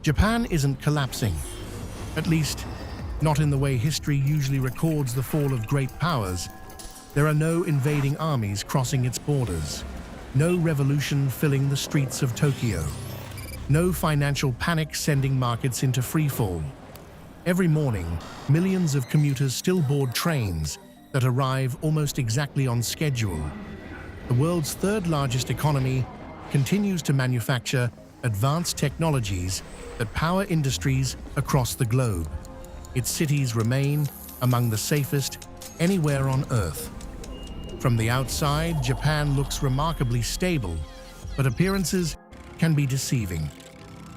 Japan isn't collapsing, at least not in the way history usually records the fall of great powers. There are no invading armies crossing its borders, no revolution filling the streets of Tokyo, no financial panic sending markets into freefall. Every morning, millions of commuters still board trains that arrive almost exactly on schedule. The world's third largest economy continues to manufacture advanced technologies that power industries across the globe. Its cities remain among the safest anywhere on Earth. From the outside, Japan looks remarkably stable, but appearances can be deceiving.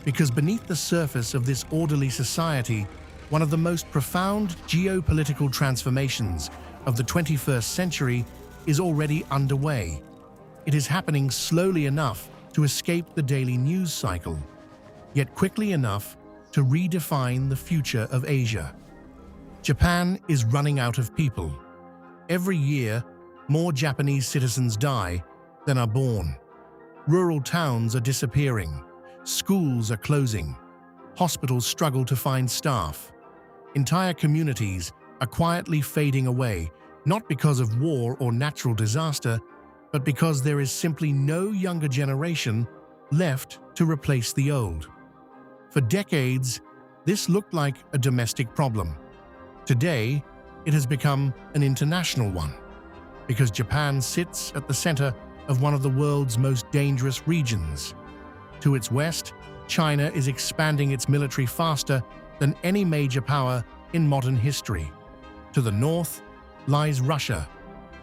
Because beneath the surface of this orderly society, one of the most profound geopolitical transformations of the 21st century is already underway. It is happening slowly enough to escape the daily news cycle, yet quickly enough to redefine the future of Asia. Japan is running out of people. Every year, more Japanese citizens die than are born. Rural towns are disappearing. Schools are closing. Hospitals struggle to find staff. Entire communities are quietly fading away, not because of war or natural disaster, but because there is simply no younger generation left to replace the old. For decades, this looked like a domestic problem. Today, it has become an international one, because Japan sits at the center of one of the world's most dangerous regions. To its west, China is expanding its military faster than any major power in modern history. To the north lies Russia.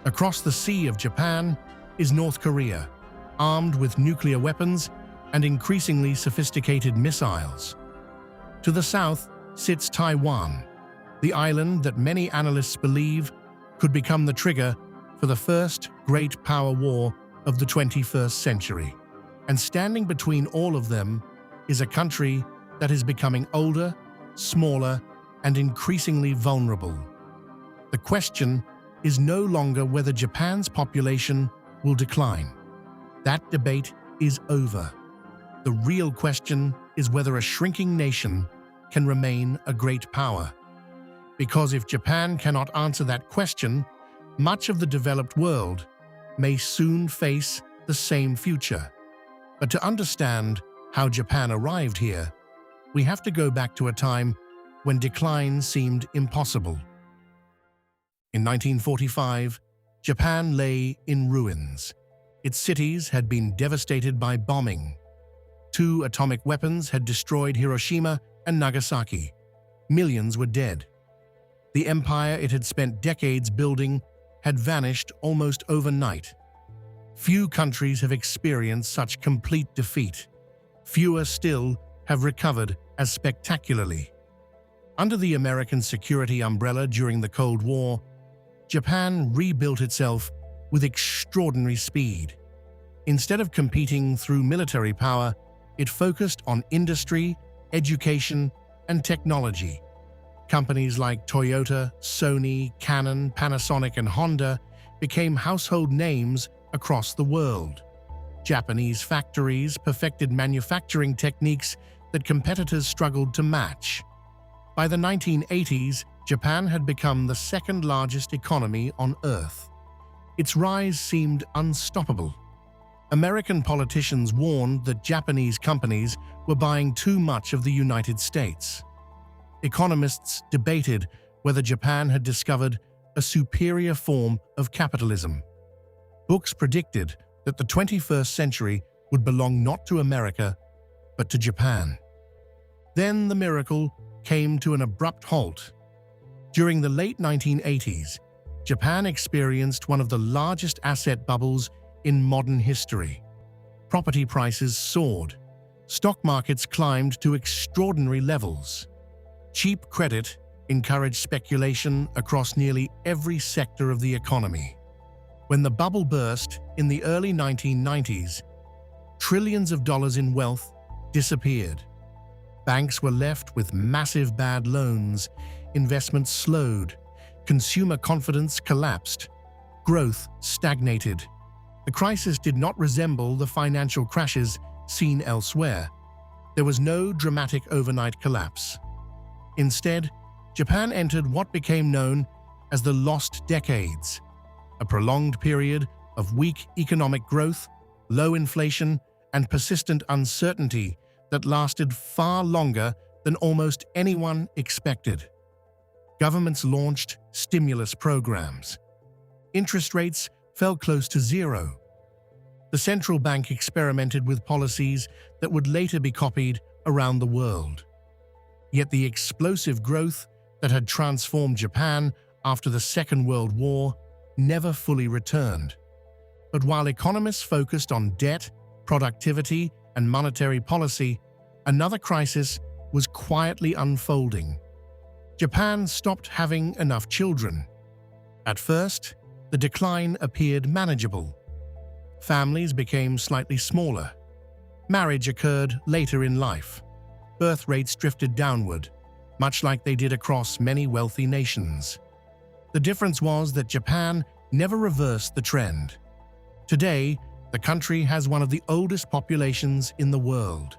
Across the Sea of Japan is North Korea, armed with nuclear weapons and increasingly sophisticated missiles. To the south sits Taiwan, the island that many analysts believe could become the trigger for the first great power war of the 21st century. And standing between all of them is a country that is becoming older, smaller, and increasingly vulnerable. The question is no longer whether Japan's population will decline. That debate is over. The real question is whether a shrinking nation can remain a great power. Because if Japan cannot answer that question, much of the developed world may soon face the same future. But to understand how Japan arrived here, we have to go back to a time when decline seemed impossible. In 1945, Japan lay in ruins. Its cities had been devastated by bombing. 2 atomic weapons had destroyed Hiroshima and Nagasaki. Millions were dead. The empire it had spent decades building had vanished almost overnight. Few countries have experienced such complete defeat. Fewer still have recovered as spectacularly. Under the American security umbrella during the Cold War, Japan rebuilt itself with extraordinary speed. Instead of competing through military power, it focused on industry, education, and technology. Companies like Toyota, Sony, Canon, Panasonic, and Honda became household names across the world. Japanese factories perfected manufacturing techniques that competitors struggled to match. By the 1980s, Japan had become the second largest economy on Earth. Its rise seemed unstoppable. American politicians warned that Japanese companies were buying too much of the United States. Economists debated whether Japan had discovered a superior form of capitalism. Books predicted that the 21st century would belong not to America, but to Japan. Then the miracle came to an abrupt halt. During the late 1980s, Japan experienced one of the largest asset bubbles in modern history. Property prices soared. Stock markets climbed to extraordinary levels. Cheap credit encouraged speculation across nearly every sector of the economy. When the bubble burst in the early 1990s, trillions of dollars in wealth disappeared. Banks were left with massive bad loans, investments slowed, consumer confidence collapsed, growth stagnated. The crisis did not resemble the financial crashes seen elsewhere. There was no dramatic overnight collapse. Instead, Japan entered what became known as the Lost Decades, a prolonged period of weak economic growth, low inflation, and persistent uncertainty that lasted far longer than almost anyone expected. Governments launched stimulus programs. Interest rates fell close to zero. The central bank experimented with policies that would later be copied around the world. Yet the explosive growth that had transformed Japan after the Second World War never fully returned. But while economists focused on debt, productivity, and monetary policy, another crisis was quietly unfolding. Japan stopped having enough children. At first, the decline appeared manageable. Families became slightly smaller. Marriage occurred later in life. Birth rates drifted downward, much like they did across many wealthy nations. The difference was that Japan never reversed the trend. Today, the country has one of the oldest populations in the world.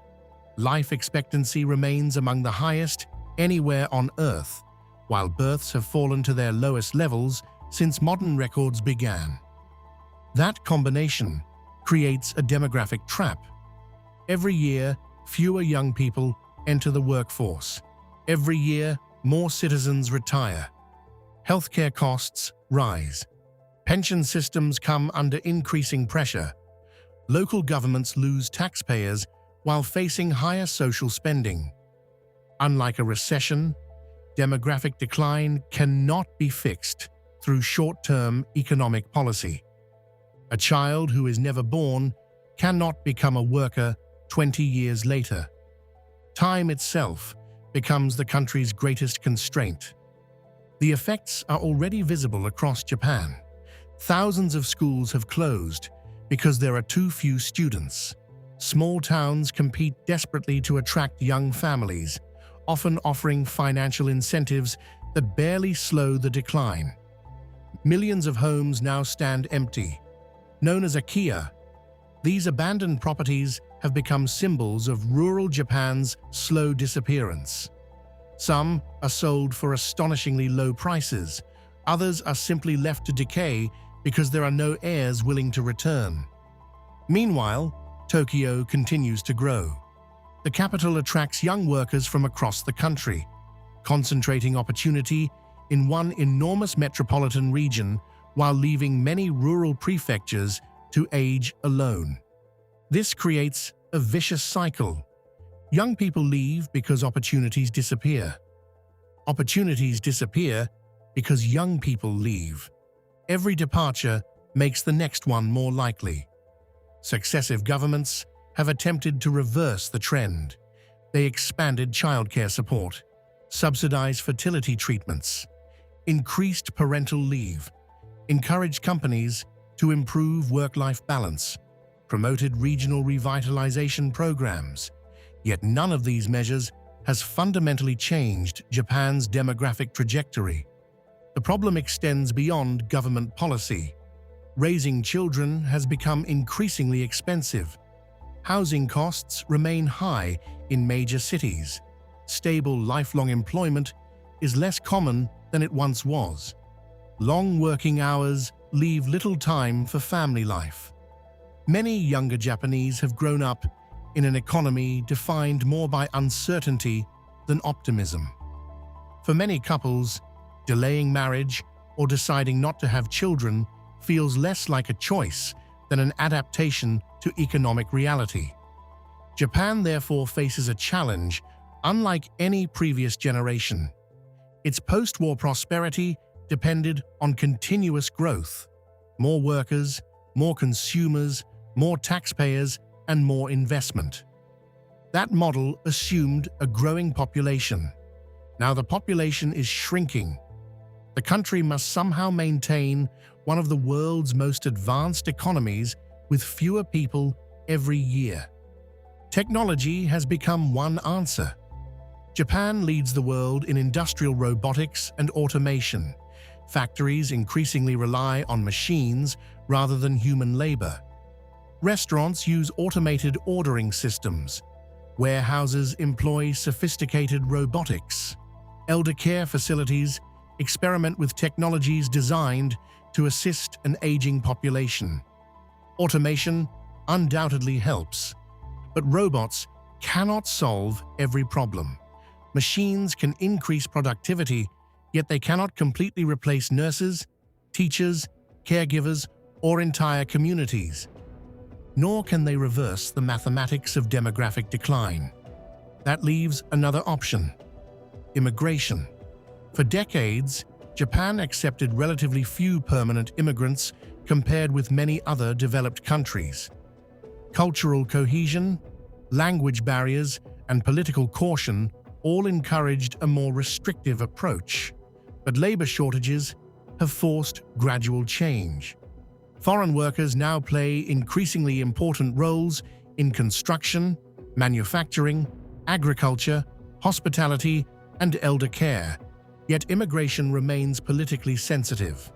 Life expectancy remains among the highest anywhere on Earth, while births have fallen to their lowest levels since modern records began. That combination creates a demographic trap. Every year, fewer young people enter the workforce. Every year, more citizens retire. Healthcare costs rise. Pension systems come under increasing pressure. Local governments lose taxpayers while facing higher social spending. Unlike a recession, demographic decline cannot be fixed through short-term economic policy. A child who is never born cannot become a worker 20 years later. Time itself becomes the country's greatest constraint. The effects are already visible across Japan. Thousands of schools have closed because there are too few students. Small towns compete desperately to attract young families, often offering financial incentives that barely slow the decline. Millions of homes now stand empty. Known as Ikea, these abandoned properties have become symbols of rural Japan's slow disappearance. Some are sold for astonishingly low prices. Others are simply left to decay because there are no heirs willing to return. Meanwhile, Tokyo continues to grow. The capital attracts young workers from across the country, concentrating opportunity in one enormous metropolitan region while leaving many rural prefectures to age alone. This creates a vicious cycle. Young people leave because opportunities disappear. Opportunities disappear because young people leave. Every departure makes the next one more likely. Successive governments have attempted to reverse the trend. They expanded childcare support, subsidized fertility treatments, increased parental leave, encouraged companies to improve work-life balance, promoted regional revitalization programs. Yet none of these measures has fundamentally changed Japan's demographic trajectory. The problem extends beyond government policy. Raising children has become increasingly expensive. Housing costs remain high in major cities. Stable lifelong employment is less common than it once was. Long working hours leave little time for family life. Many younger Japanese have grown up in an economy defined more by uncertainty than optimism. For many couples, delaying marriage or deciding not to have children feels less like a choice than an adaptation to economic reality. Japan therefore faces a challenge unlike any previous generation. Its post-war prosperity depended on continuous growth. More workers, more consumers, more taxpayers, and more investment. That model assumed a growing population. Now the population is shrinking. The country must somehow maintain one of the world's most advanced economies with fewer people every year. Technology has become one answer. Japan leads the world in industrial robotics and automation. Factories increasingly rely on machines rather than human labor. Restaurants use automated ordering systems. Warehouses employ sophisticated robotics. Elder care facilities experiment with technologies designed to assist an aging population. Automation undoubtedly helps, but robots cannot solve every problem. Machines can increase productivity, yet they cannot completely replace nurses, teachers, caregivers, or entire communities. Nor can they reverse the mathematics of demographic decline. That leaves another option: immigration. For decades, Japan accepted relatively few permanent immigrants compared with many other developed countries. Cultural cohesion, language barriers, and political caution all encouraged a more restrictive approach. But labor shortages have forced gradual change. Foreign workers now play increasingly important roles in construction, manufacturing, agriculture, hospitality, and elder care, yet immigration remains politically sensitive.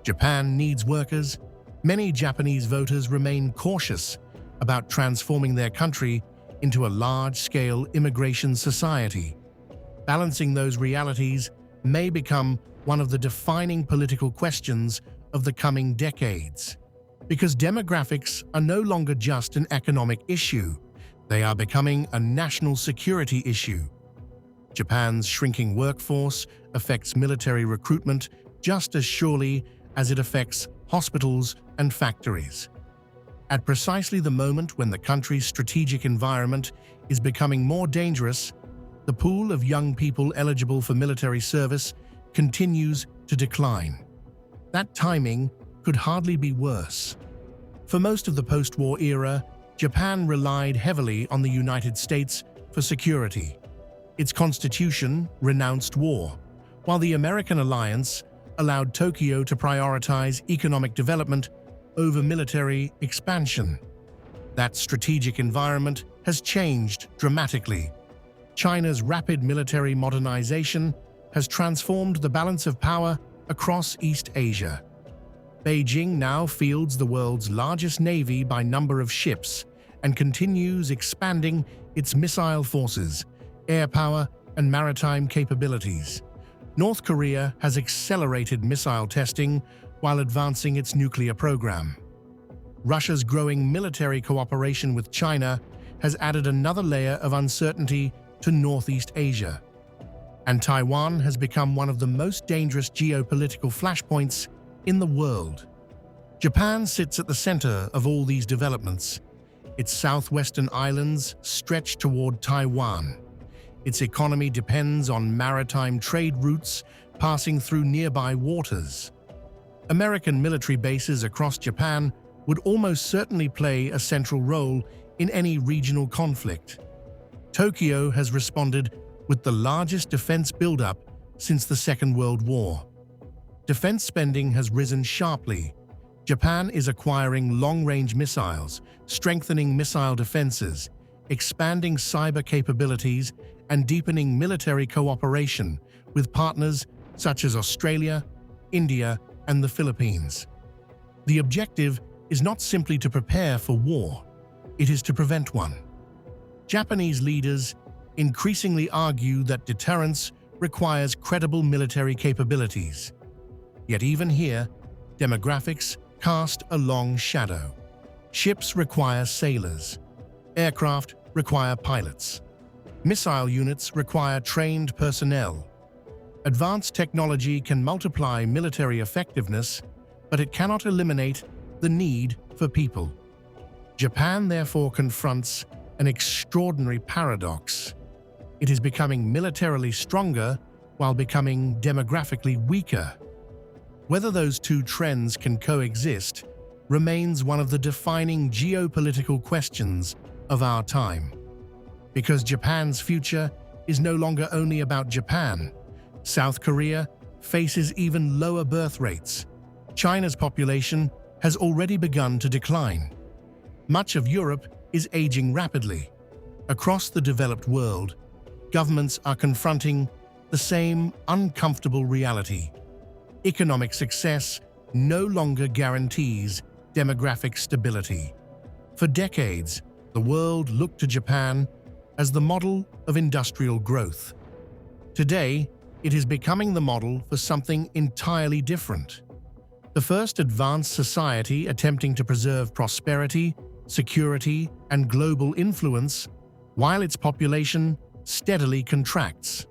Japan needs workers. Many Japanese voters remain cautious about transforming their country into a large-scale immigration society. Balancing those realities may become one of the defining political questions of the coming decades. Because demographics are no longer just an economic issue, they are becoming a national security issue. Japan's shrinking workforce affects military recruitment just as surely as it affects hospitals and factories. At precisely the moment when the country's strategic environment is becoming more dangerous, the pool of young people eligible for military service continues to decline. That timing could hardly be worse. For most of the post-war era, Japan relied heavily on the United States for security. Its constitution renounced war, while the American alliance allowed Tokyo to prioritize economic development over military expansion. That strategic environment has changed dramatically. China's rapid military modernization has transformed the balance of power across East Asia. Beijing now fields the world's largest navy by number of ships and continues expanding its missile forces, air power, and maritime capabilities. North Korea has accelerated missile testing while advancing its nuclear program. Russia's growing military cooperation with China has added another layer of uncertainty to Northeast Asia. And Taiwan has become one of the most dangerous geopolitical flashpoints in the world. Japan sits at the center of all these developments. Its southwestern islands stretch toward Taiwan. Its economy depends on maritime trade routes passing through nearby waters. American military bases across Japan would almost certainly play a central role in any regional conflict. Tokyo has responded with the largest defense buildup since the Second World War. Defense spending has risen sharply. Japan is acquiring long-range missiles, strengthening missile defenses, expanding cyber capabilities, and deepening military cooperation with partners such as Australia, India, and the Philippines. The objective is not simply to prepare for war, it is to prevent one. Japanese leaders increasingly argue that deterrence requires credible military capabilities. Yet even here, demographics cast a long shadow. Ships require sailors. Aircraft require pilots. Missile units require trained personnel. Advanced technology can multiply military effectiveness, but it cannot eliminate the need for people. Japan therefore confronts an extraordinary paradox. It is becoming militarily stronger while becoming demographically weaker. Whether those two trends can coexist remains one of the defining geopolitical questions of our time. Because Japan's future is no longer only about Japan. South Korea faces even lower birth rates. China's population has already begun to decline. Much of Europe is aging rapidly. Across the developed world, governments are confronting the same uncomfortable reality. Economic success no longer guarantees demographic stability. For decades, the world looked to Japan as the model of industrial growth. Today, it is becoming the model for something entirely different. The first advanced society attempting to preserve prosperity, security, and global influence, while its population steadily contracts.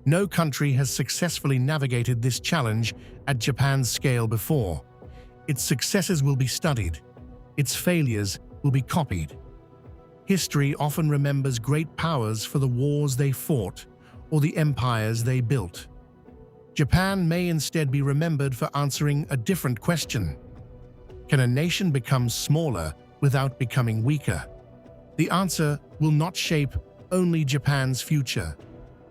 No country has successfully navigated this challenge at Japan's scale before. Its successes will be studied. Its failures will be copied. History often remembers great powers for the wars they fought or the empires they built. Japan may instead be remembered for answering a different question. Can a nation become smaller without becoming weaker? The answer will not shape only Japan's future.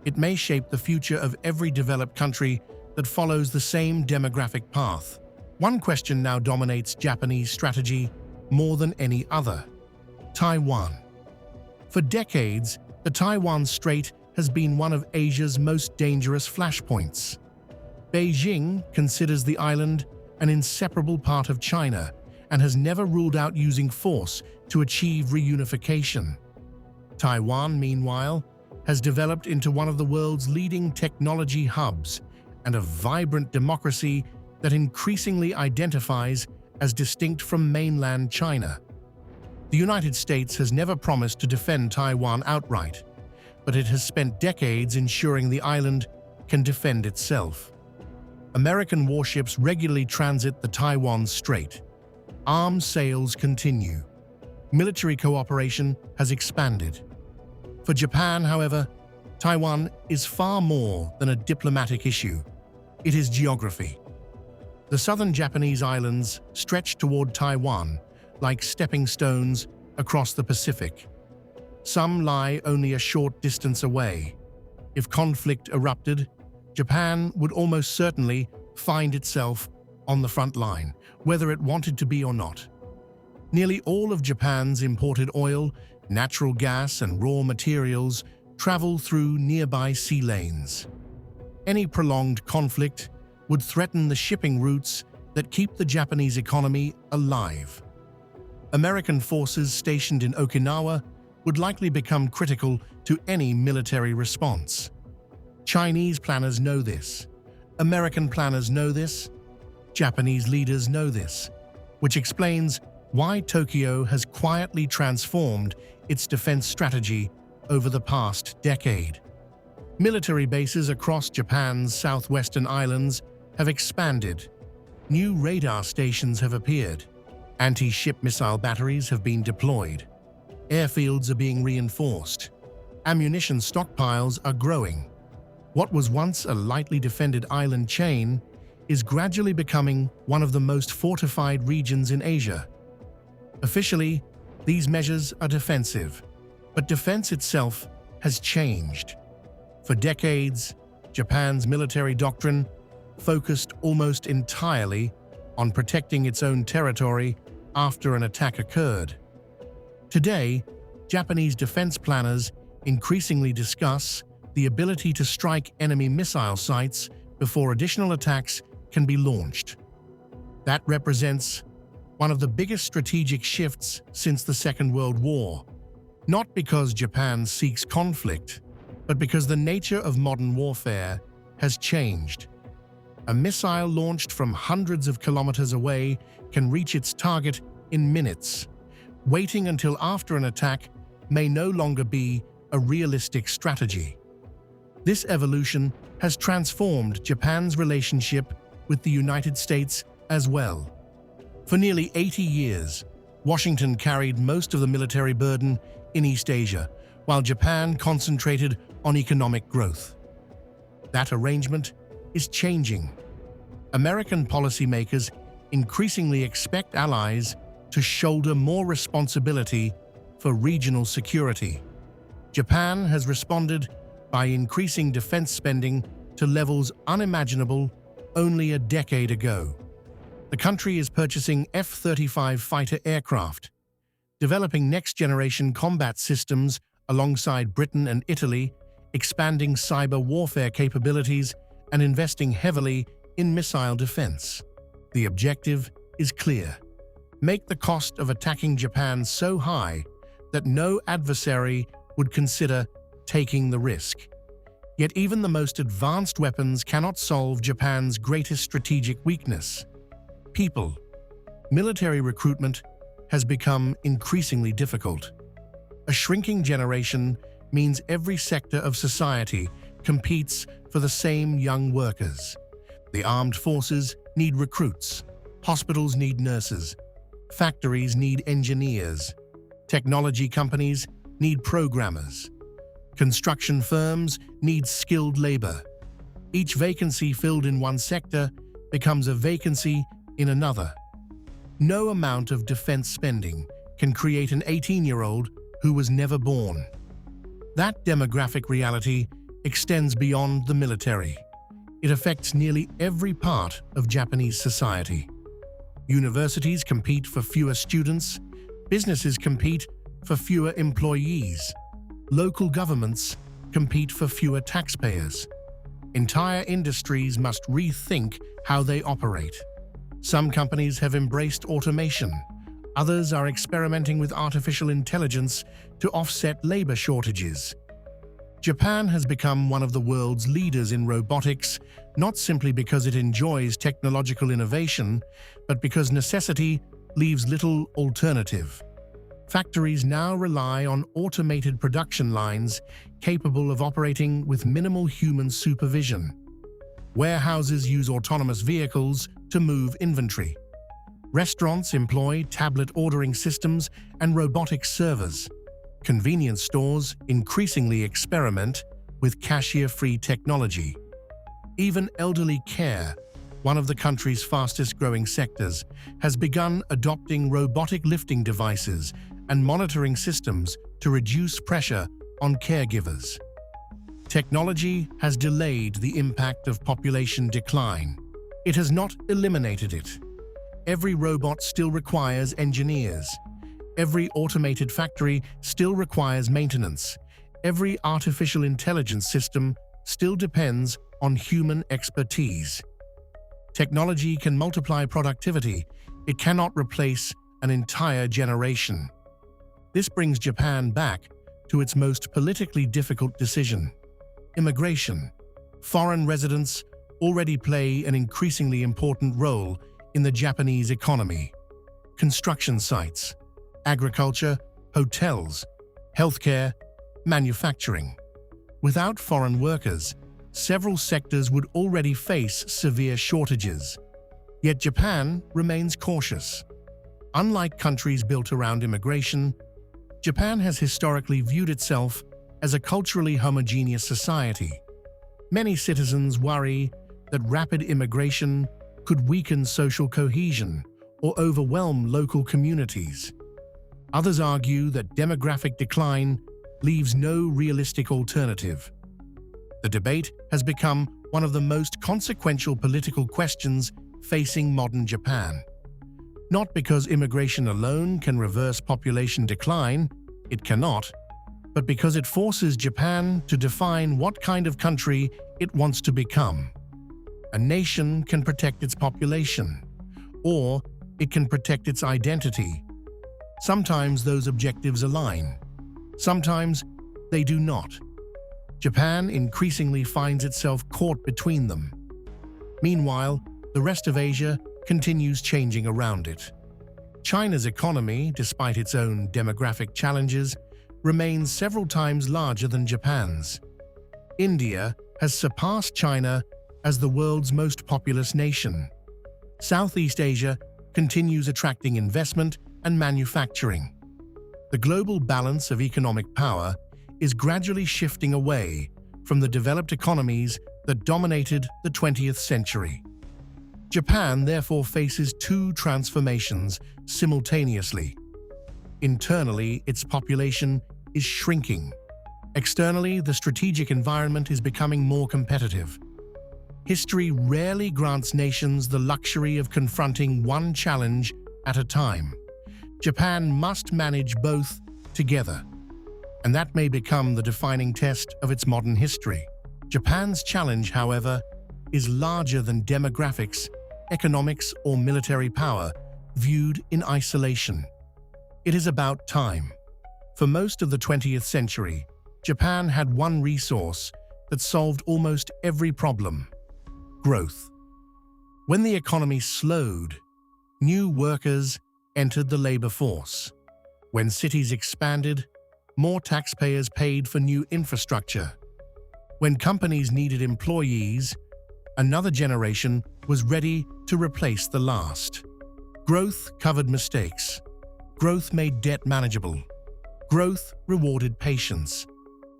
It may shape the future of every developed country that follows the same demographic path. One question now dominates Japanese strategy more than any other: Taiwan. For decades, the Taiwan Strait has been one of Asia's most dangerous flashpoints. Beijing considers the island an inseparable part of China and has never ruled out using force to achieve reunification. Taiwan, meanwhile, has developed into one of the world's leading technology hubs and a vibrant democracy that increasingly identifies as distinct from mainland China. The United States has never promised to defend Taiwan outright, but it has spent decades ensuring the island can defend itself. American warships regularly transit the Taiwan Strait. Arms sales continue. Military cooperation has expanded. For Japan, however, Taiwan is far more than a diplomatic issue. It is geography. The southern Japanese islands stretch toward Taiwan like stepping stones across the Pacific. Some lie only a short distance away. If conflict erupted, Japan would almost certainly find itself on the front line, whether it wanted to be or not. Nearly all of Japan's imported oil, natural gas, and raw materials travel through nearby sea lanes. Any prolonged conflict would threaten the shipping routes that keep the Japanese economy alive. American forces stationed in Okinawa would likely become critical to any military response. Chinese planners know this. American planners know this. Japanese leaders know this, which explains why Tokyo has quietly transformed its defense strategy over the past decade. Military bases across Japan's southwestern islands have expanded. New radar stations have appeared. Anti-ship missile batteries have been deployed. Airfields are being reinforced. Ammunition stockpiles are growing. What was once a lightly defended island chain is gradually becoming one of the most fortified regions in Asia. Officially, these measures are defensive, but defense itself has changed. For decades, Japan's military doctrine focused almost entirely on protecting its own territory after an attack occurred. Today, Japanese defense planners increasingly discuss the ability to strike enemy missile sites before additional attacks can be launched. That represents one of the biggest strategic shifts since the Second World War, not because Japan seeks conflict, but because the nature of modern warfare has changed. A missile launched from hundreds of kilometers away can reach its target in minutes. Waiting until after an attack may no longer be a realistic strategy. This evolution has transformed Japan's relationship with the United States as well. For nearly 80 years, Washington carried most of the military burden in East Asia, while Japan concentrated on economic growth. That arrangement is changing. American policymakers increasingly expect allies to shoulder more responsibility for regional security. Japan has responded by increasing defense spending to levels unimaginable only a decade ago. The country is purchasing F-35 fighter aircraft, developing next-generation combat systems alongside Britain and Italy, expanding cyber warfare capabilities, and investing heavily in missile defense. The objective is clear: make the cost of attacking Japan so high that no adversary would consider taking the risk. Yet even the most advanced weapons cannot solve Japan's greatest strategic weakness: people. Military recruitment has become increasingly difficult. A shrinking generation means every sector of society competes for the same young workers. The armed forces need recruits, hospitals need nurses, factories need engineers, technology companies need programmers, construction firms need skilled labor. Each vacancy filled in one sector becomes a vacancy in another. No amount of defense spending can create an 18-year-old who was never born. That demographic reality extends beyond the military. It affects nearly every part of Japanese society. Universities compete for fewer students, businesses compete for fewer employees, local governments compete for fewer taxpayers. Entire industries must rethink how they operate. Some companies have embraced automation. Others are experimenting with artificial intelligence to offset labor shortages. Japan has become one of the world's leaders in robotics, not simply because it enjoys technological innovation, but because necessity leaves little alternative. Factories now rely on automated production lines capable of operating with minimal human supervision. Warehouses use autonomous vehicles to move inventory. Restaurants employ tablet ordering systems and robotic servers. Convenience stores increasingly experiment with cashier-free technology. Even elderly care, one of the country's fastest-growing sectors, has begun adopting robotic lifting devices and monitoring systems to reduce pressure on caregivers. Technology has delayed the impact of population decline. It has not eliminated it. Every robot still requires engineers. Every automated factory still requires maintenance. Every artificial intelligence system still depends on human expertise. Technology can multiply productivity. It cannot replace an entire generation. This brings Japan back to its most politically difficult decision: immigration. Foreign residents already play an increasingly important role in the Japanese economy. Construction sites, agriculture, hotels, healthcare, manufacturing. Without foreign workers, several sectors would already face severe shortages. Yet Japan remains cautious. Unlike countries built around immigration, Japan has historically viewed itself as a culturally homogeneous society. Many citizens worry that rapid immigration could weaken social cohesion or overwhelm local communities. Others argue that demographic decline leaves no realistic alternative. The debate has become one of the most consequential political questions facing modern Japan. Not because immigration alone can reverse population decline, it cannot, but because it forces Japan to define what kind of country it wants to become. A nation can protect its population, or it can protect its identity. Sometimes those objectives align. Sometimes they do not. Japan increasingly finds itself caught between them. Meanwhile, the rest of Asia continues changing around it. China's economy, despite its own demographic challenges, remains several times larger than Japan's. India has surpassed China as the world's most populous nation. Southeast Asia continues attracting investment and manufacturing. The global balance of economic power is gradually shifting away from the developed economies that dominated the 20th century. Japan therefore faces two transformations simultaneously. Internally, its population is shrinking. Externally, the strategic environment is becoming more competitive. History rarely grants nations the luxury of confronting one challenge at a time. Japan must manage both together, and that may become the defining test of its modern history. Japan's challenge, however, is larger than demographics, economics, or military power viewed in isolation. It is about time. For most of the 20th century, Japan had one resource that solved almost every problem: growth. When the economy slowed, new workers entered the labor force. When cities expanded, more taxpayers paid for new infrastructure. When companies needed employees, another generation was ready to replace the last. Growth covered mistakes. Growth made debt manageable. Growth rewarded patience.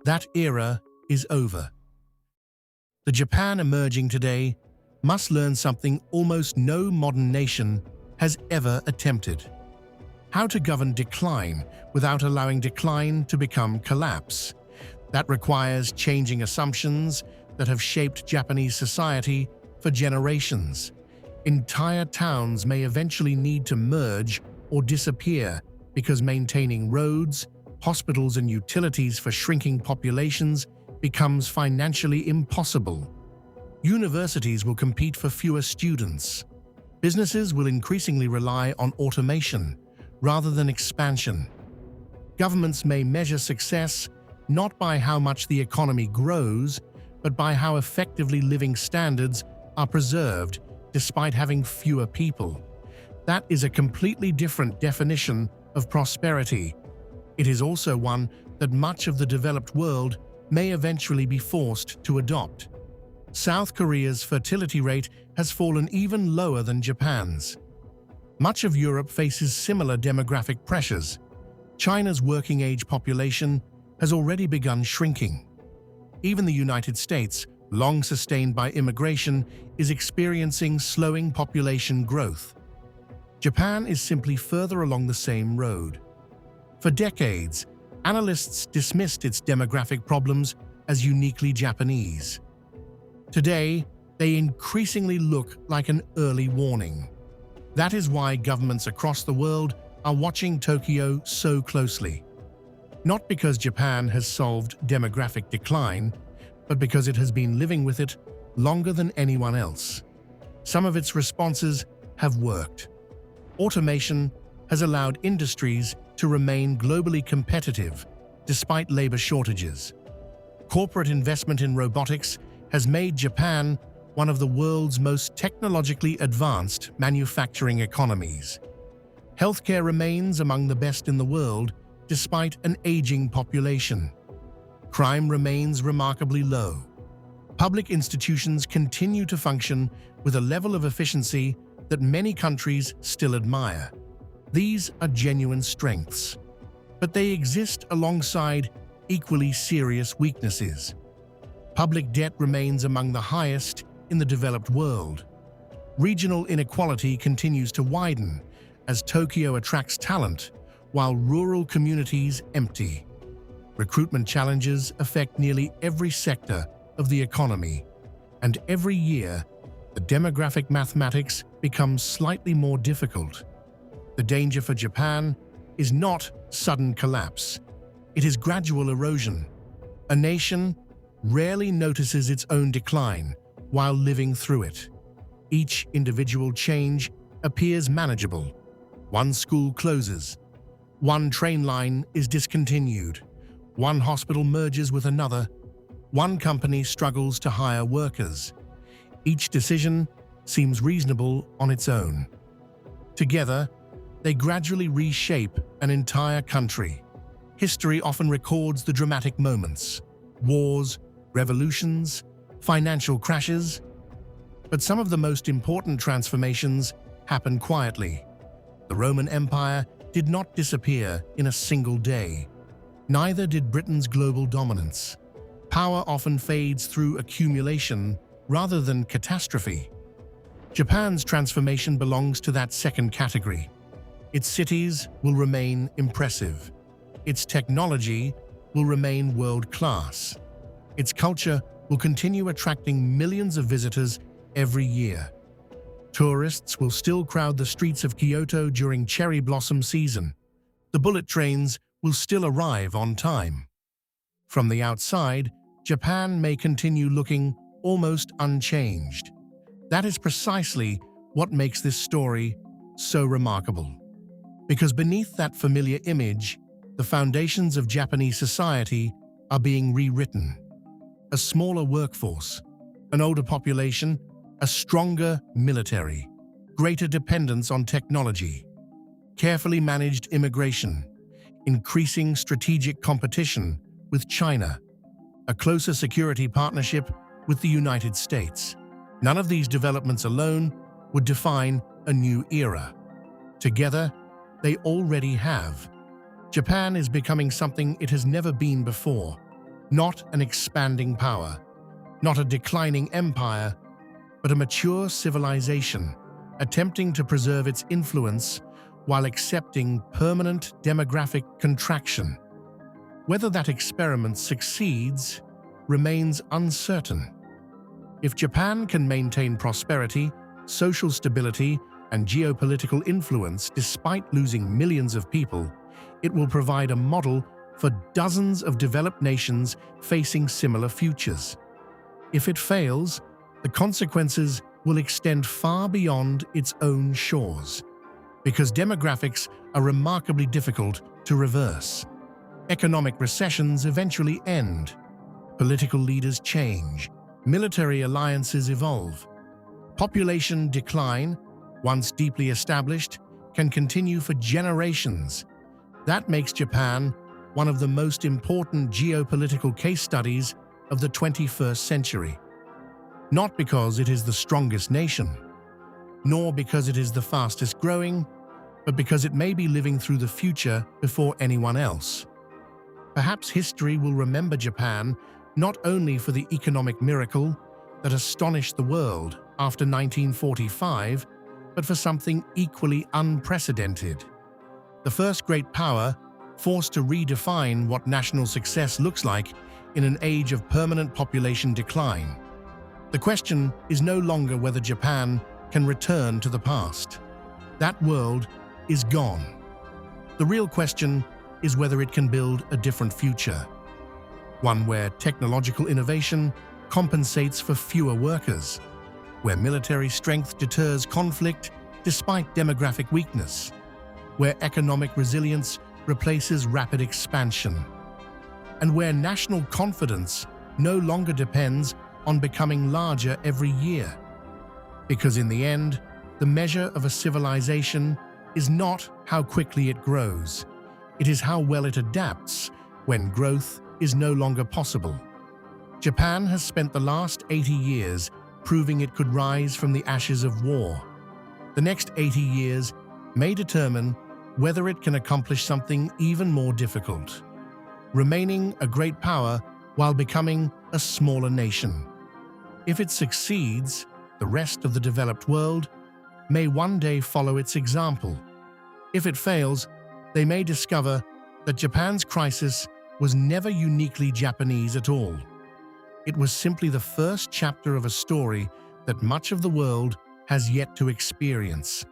That era is over. The Japan emerging today must learn something almost no modern nation has ever attempted: how to govern decline without allowing decline to become collapse. That requires changing assumptions that have shaped Japanese society for generations. Entire towns may eventually need to merge or disappear because maintaining roads, hospitals, and utilities for shrinking populations becomes financially impossible. Universities will compete for fewer students. Businesses will increasingly rely on automation rather than expansion. Governments may measure success not by how much the economy grows, but by how effectively living standards are preserved despite having fewer people. That is a completely different definition of prosperity. It is also one that much of the developed world may eventually be forced to adopt. South Korea's fertility rate has fallen even lower than Japan's. Much of Europe faces similar demographic pressures. China's working-age population has already begun shrinking. Even the United States, long sustained by immigration, is experiencing slowing population growth. Japan is simply further along the same road. For decades, analysts dismissed its demographic problems as uniquely Japanese. Today, they increasingly look like an early warning. That is why governments across the world are watching Tokyo so closely. Not because Japan has solved demographic decline, but because it has been living with it longer than anyone else. Some of its responses have worked. Automation has allowed industries to remain globally competitive despite labor shortages. Corporate investment in robotics has made Japan one of the world's most technologically advanced manufacturing economies. Healthcare remains among the best in the world despite an aging population. Crime remains remarkably low. Public institutions continue to function with a level of efficiency that many countries still admire. These are genuine strengths, but they exist alongside equally serious weaknesses. Public debt remains among the highest in the developed world. Regional inequality continues to widen as Tokyo attracts talent while rural communities empty. Recruitment challenges affect nearly every sector of the economy, and every year, the demographic mathematics becomes slightly more difficult. The danger for Japan is not sudden collapse. It is gradual erosion. A nation rarely notices its own decline while living through it. Each individual change appears manageable. One school closes. One train line is discontinued. One hospital merges with another. One company struggles to hire workers. Each decision seems reasonable on its own. Together, they gradually reshape an entire country. History often records the dramatic moments: wars, revolutions, financial crashes. But some of the most important transformations happen quietly. The Roman Empire did not disappear in a single day. Neither did Britain's global dominance. Power often fades through accumulation rather than catastrophe. Japan's transformation belongs to that second category. Its cities will remain impressive. Its technology will remain world-class. Its culture will continue attracting millions of visitors every year. Tourists will still crowd the streets of Kyoto during cherry blossom season. The bullet trains will still arrive on time. From the outside, Japan may continue looking almost unchanged. That is precisely what makes this story so remarkable. Because beneath that familiar image the foundations of Japanese society are being rewritten. A smaller workforce, an older population, a stronger military, greater dependence on technology, carefully managed immigration, increasing strategic competition with China, a closer security partnership with the United States. None of these developments alone would define a new era. Together, they already have. Japan is becoming something it has never been before, not an expanding power, not a declining empire, but a mature civilization, attempting to preserve its influence while accepting permanent demographic contraction. Whether that experiment succeeds remains uncertain. If Japan can maintain prosperity, social stability, and geopolitical influence despite losing millions of people, it will provide a model for dozens of developed nations facing similar futures. If it fails, the consequences will extend far beyond its own shores, because demographics are remarkably difficult to reverse. Economic recessions eventually end. Political leaders change. Military alliances evolve. Population decline, once deeply established, can continue for generations. That makes Japan one of the most important geopolitical case studies of the 21st century. Not because it is the strongest nation, nor because it is the fastest growing, but because it may be living through the future before anyone else. Perhaps history will remember Japan not only for the economic miracle that astonished the world after 1945, but for something equally unprecedented. The first great power forced to redefine what national success looks like in an age of permanent population decline. The question is no longer whether Japan can return to the past. That world is gone. The real question is whether it can build a different future. One where technological innovation compensates for fewer workers, where military strength deters conflict despite demographic weakness, where economic resilience replaces rapid expansion, and where national confidence no longer depends on becoming larger every year. Because in the end, the measure of a civilization is not how quickly it grows. It is how well it adapts when growth is no longer possible. Japan has spent the last 80 years proving it could rise from the ashes of war. The next 80 years may determine whether it can accomplish something even more difficult, remaining a great power while becoming a smaller nation. If it succeeds, the rest of the developed world may one day follow its example. If it fails, they may discover that Japan's crisis was never uniquely Japanese at all. It was simply the first chapter of a story that much of the world has yet to experience.